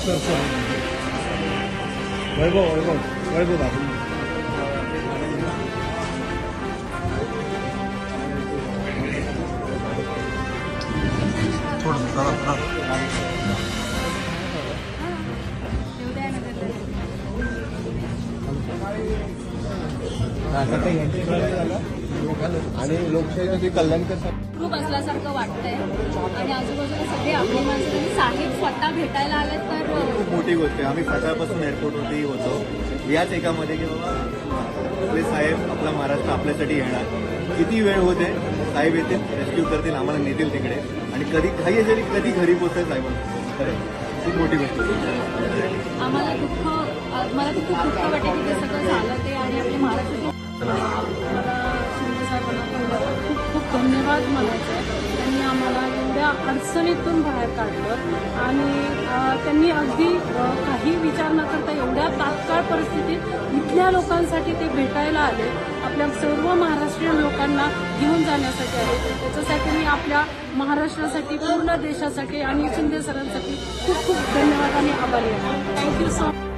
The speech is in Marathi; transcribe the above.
सर सर वैभव वैभव वैभव दादा आणि लोकशाही कल्याणकर खूप असल्यासारखं वाटतंय आणि आजूबाजूला सगळे आपली माणसं आणि साहेब स्वतः भेटायला आले तर खूप मोठी गोष्ट आहे. आम्ही सकाळपासून एअरपोर्टवरती होतो याच एकामध्ये की बाबा आपले साहेब आपला महाराष्ट्र आपल्यासाठी येणार. किती वेळ होते साहेब येतील, रेस्क्यू करतील, आम्हाला नेतील तिकडे आणि कधी काही जरी कधी घरी पोहोचेल साहेबांना. खूप मोठी गोष्ट आम्हाला मला खूप दुःख वाटते की ते सगळं झालं ते आणि आपल्या महाराष्ट्राचे मला शिंदे साहेबांना खूप खूप धन्यवाद म्हणायचे आहे. त्यांनी आम्हाला एवढ्या अडचणीतून बाहेर काढलं आणि त्यांनी अगदी काही विचार न करता एवढ्या तात्काळ परिस्थितीत इथल्या लोकांसाठी ते भेटायला आले. आपल्या सर्व महाराष्ट्रीयन लोकांना घेऊन जाण्यासाठी आले. त्याच्यासाठी मी आपल्या महाराष्ट्रासाठी पूर्ण देशासाठी आणि शिंदे सरांसाठी खूप खूप धन्यवाद आणि आभारी आहे. Thank you so much.